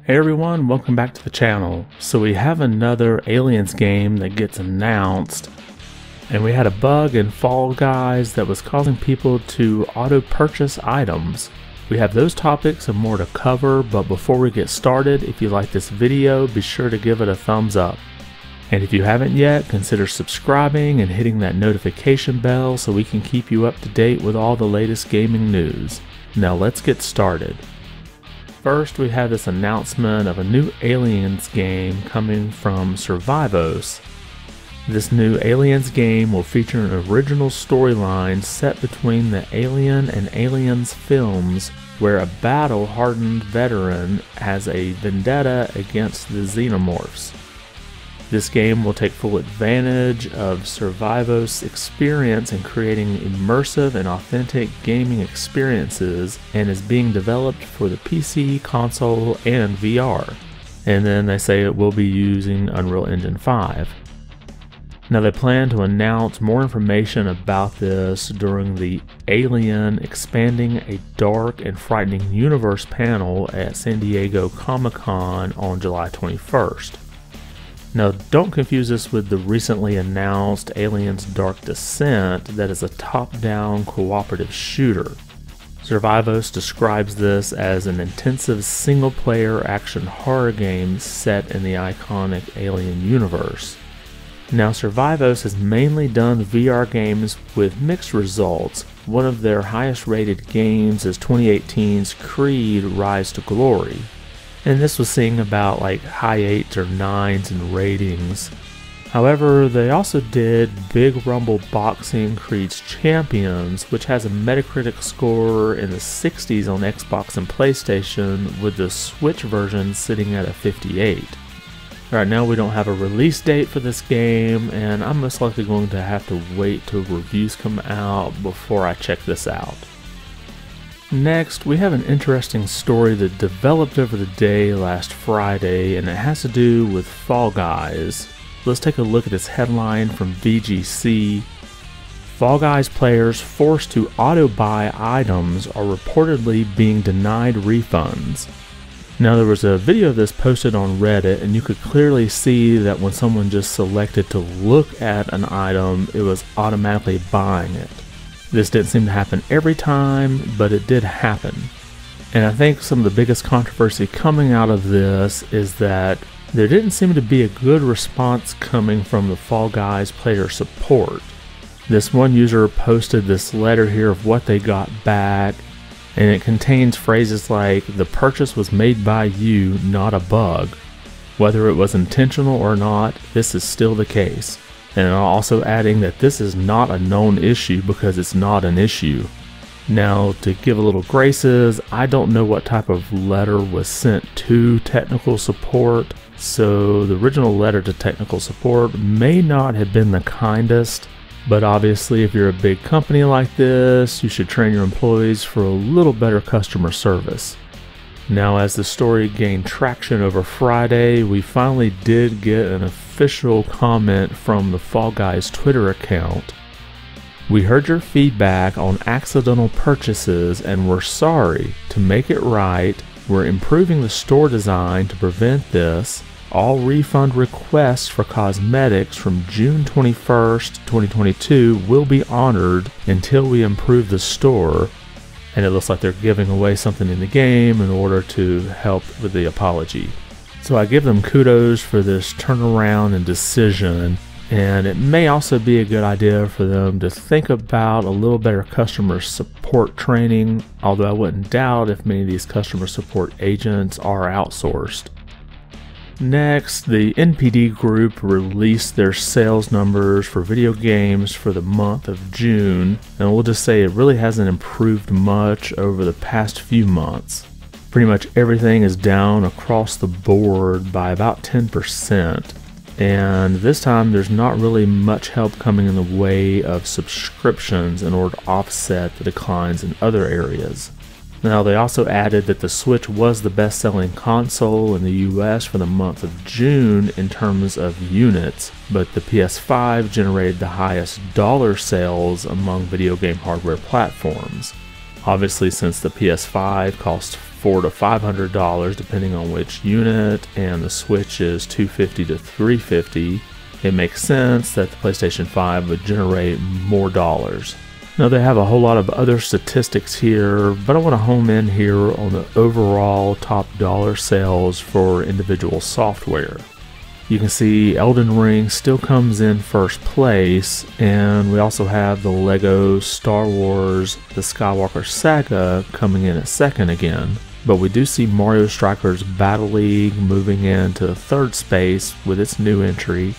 Hey everyone, welcome back to the channel. So we have another Aliens game that gets announced, and we had a bug in Fall Guys that was causing people to auto-purchase items. We have those topics and more to cover, but before we get started, if you like this video, be sure to give it a thumbs up. And if you haven't yet, consider subscribing and hitting that notification bell so we can keep you up to date with all the latest gaming news. Now let's get started. First, we have this announcement of a new Aliens game coming from Survivos. This new Aliens game will feature an original storyline set between the Alien and Aliens films, where a battle-hardened veteran has a vendetta against the xenomorphs. This game will take full advantage of Survivos' experience in creating immersive and authentic gaming experiences and is being developed for the PC, console, and VR. And then they say it will be using Unreal Engine 5. Now they plan to announce more information about this during the Alien Expanding a Dark and Frightening Universe panel at San Diego Comic-Con on July 21st. Now, don't confuse this with the recently announced Aliens Dark Descent that is a top-down cooperative shooter. Survivos describes this as an intensive single-player action horror game set in the iconic Alien universe. Now, Survivos has mainly done VR games with mixed results. One of their highest-rated games is 2018's Creed Rise to Glory. And this was seeing about like high 8s or 9s in ratings. However, they also did Big Rumble Boxing Creed's Champions, which has a Metacritic score in the 60s on Xbox and PlayStation, with the Switch version sitting at a 58. Right now we don't have a release date for this game, and I'm most likely going to have to wait till reviews come out before I check this out. Next, we have an interesting story that developed over the day last Friday, and it has to do with Fall Guys. Let's take a look at this headline from VGC. Fall Guys players forced to auto-buy items are reportedly being denied refunds. Now, there was a video of this posted on Reddit, and you could clearly see that when someone just selected to look at an item, it was automatically buying it. This didn't seem to happen every time, but it did happen. And I think some of the biggest controversy coming out of this is that there didn't seem to be a good response coming from the Fall Guys player support. This one user posted this letter here of what they got back, and it contains phrases like, "The purchase was made by you, not a bug. Whether it was intentional or not, this is still the case." And also adding that this is not a known issue because it's not an issue. Now, to give a little graces, I don't know what type of letter was sent to technical support, so the original letter to technical support may not have been the kindest, but obviously if you're a big company like this, you should train your employees for a little better customer service. Now, as the story gained traction over Friday, we finally did get an official comment from the Fall Guys Twitter account. "We heard your feedback on accidental purchases and we're sorry. To make it right, we're improving the store design to prevent this. All refund requests for cosmetics from June 21st, 2022 will be honored until we improve the store." And it looks like they're giving away something in the game in order to help with the apology. So I give them kudos for this turnaround and decision, and it may also be a good idea for them to think about a little better customer support training, although I wouldn't doubt if many of these customer support agents are outsourced. Next, the NPD group released their sales numbers for video games for the month of June, and we'll just say it really hasn't improved much over the past few months. Pretty much everything is down across the board by about 10%, and this time there's not really much help coming in the way of subscriptions in order to offset the declines in other areas. Now, they also added that the Switch was the best-selling console in the US for the month of June in terms of units, but the PS5 generated the highest dollar sales among video game hardware platforms. Obviously, since the PS5 costs $400 to $500 depending on which unit, and the Switch is $250 to $350, it makes sense that the PlayStation 5 would generate more dollars. Now they have a whole lot of other statistics here, but I want to home in here on the overall top dollar sales for individual software. You can see Elden Ring still comes in first place, and we also have the Lego Star Wars The Skywalker Saga coming in at second again. But we do see Mario Strikers Battle League moving into third space with its new entry.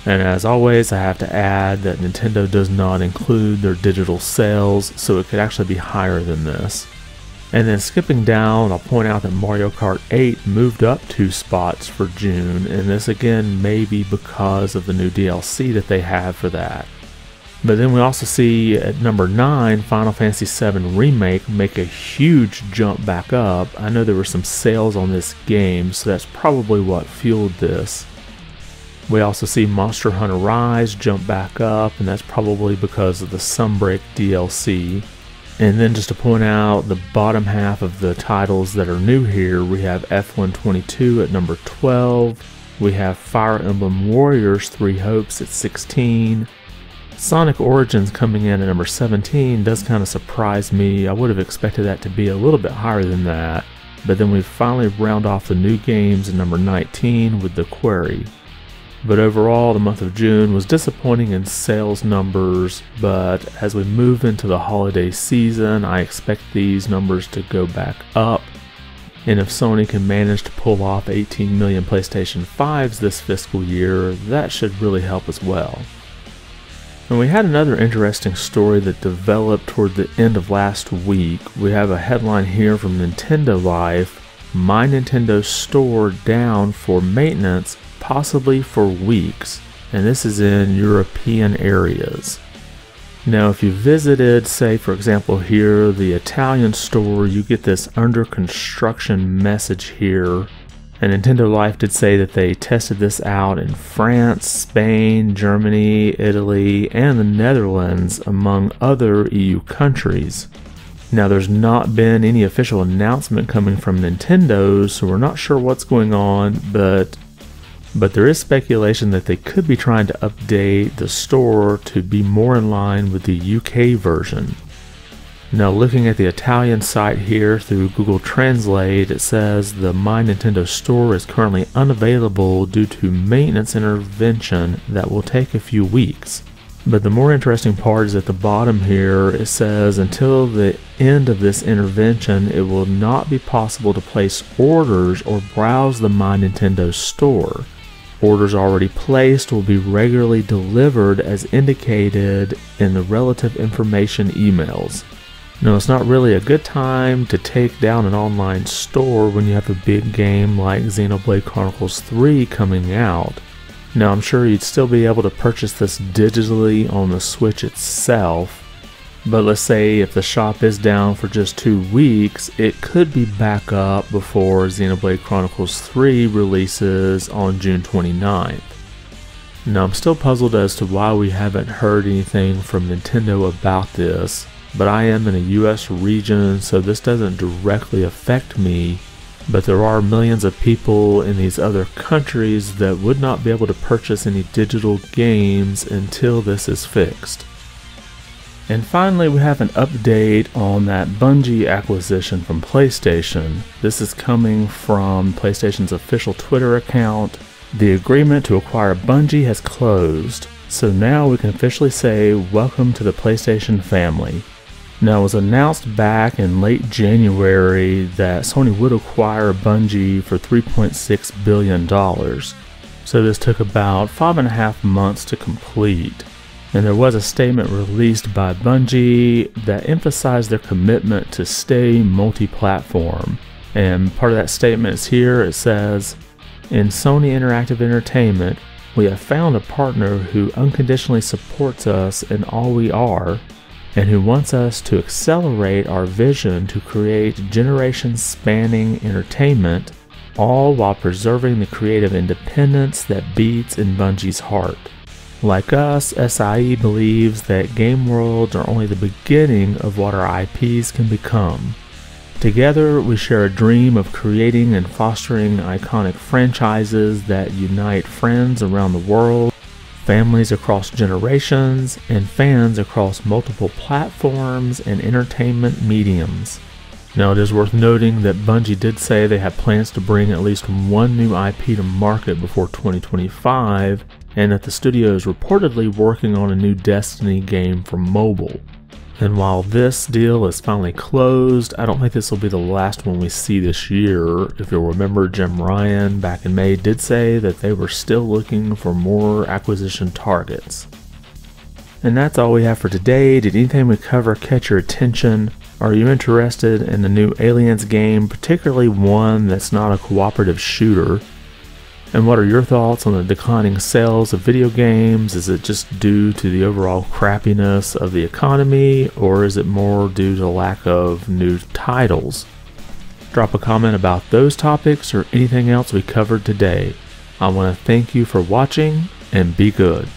And as always, I have to add that Nintendo does not include their digital sales, so it could actually be higher than this. And then skipping down, I'll point out that Mario Kart 8 moved up 2 spots for June, and this again may be because of the new DLC that they have for that. But then we also see at number 9, Final Fantasy VII Remake make a huge jump back up. I know there were some sales on this game, so that's probably what fueled this. We also see Monster Hunter Rise jump back up, and that's probably because of the Sunbreak DLC. And then just to point out the bottom half of the titles that are new here, we have F122 at number 12, we have Fire Emblem Warriors 3 Hopes at 16, Sonic Origins coming in at number 17 does kind of surprise me. I would have expected that to be a little bit higher than that, but then we finally round off the new games at number 19 with The Quarry. But overall, the month of June was disappointing in sales numbers, but as we move into the holiday season, I expect these numbers to go back up. And if Sony can manage to pull off 18 million PlayStation 5s this fiscal year, that should really help as well. And we had another interesting story that developed toward the end of last week. We have a headline here from Nintendo Life: My Nintendo Store down for maintenance, possibly for weeks, and this is in European areas. Now if you visited, say for example here, the Italian store, you get this under construction message here, and Nintendo Life did say that they tested this out in France, Spain, Germany, Italy, and the Netherlands, among other EU countries. Now there's not been any official announcement coming from Nintendo, so we're not sure what's going on, but there is speculation that they could be trying to update the store to be more in line with the UK version. Now looking at the Italian site here through Google Translate, it says the My Nintendo Store is currently unavailable due to maintenance intervention that will take a few weeks. But the more interesting part is at the bottom here, it says until the end of this intervention, it will not be possible to place orders or browse the My Nintendo Store. Orders already placed will be regularly delivered as indicated in the relative information emails. Now it's not really a good time to take down an online store when you have a big game like Xenoblade Chronicles 3 coming out. Now I'm sure you'd still be able to purchase this digitally on the Switch itself, but let's say if the shop is down for just 2 weeks, it could be back up before Xenoblade Chronicles 3 releases on June 29th. Now I'm still puzzled as to why we haven't heard anything from Nintendo about this, but I am in a US region, so this doesn't directly affect me. But there are millions of people in these other countries that would not be able to purchase any digital games until this is fixed. And finally, we have an update on that Bungie acquisition from PlayStation. This is coming from PlayStation's official Twitter account. The agreement to acquire Bungie has closed, so now we can officially say welcome to the PlayStation family. Now it was announced back in late January that Sony would acquire Bungie for $3.6 billion. So this took about 5.5 months to complete. And there was a statement released by Bungie that emphasized their commitment to stay multi-platform. And part of that statement is here. It says, "In Sony Interactive Entertainment, we have found a partner who unconditionally supports us in all we are, and who wants us to accelerate our vision to create generation-spanning entertainment, all while preserving the creative independence that beats in Bungie's heart. Like us, SIE believes that game worlds are only the beginning of what our IPs can become. Together, we share a dream of creating and fostering iconic franchises that unite friends around the world, families across generations, and fans across multiple platforms and entertainment mediums. Now, it is worth noting that Bungie did say they have plans to bring at least one new IP to market before 2025, and that the studio is reportedly working on a new Destiny game for mobile. And while this deal is finally closed, I don't think this will be the last one we see this year. If you'll remember, Jim Ryan back in May did say that they were still looking for more acquisition targets. And that's all we have for today. Did anything we cover catch your attention? Are you interested in the new Aliens game, particularly one that's not a cooperative shooter? And what are your thoughts on the declining sales of video games? Is it just due to the overall crappiness of the economy, or is it more due to lack of new titles? Drop a comment about those topics or anything else we covered today. I want to thank you for watching, and be good.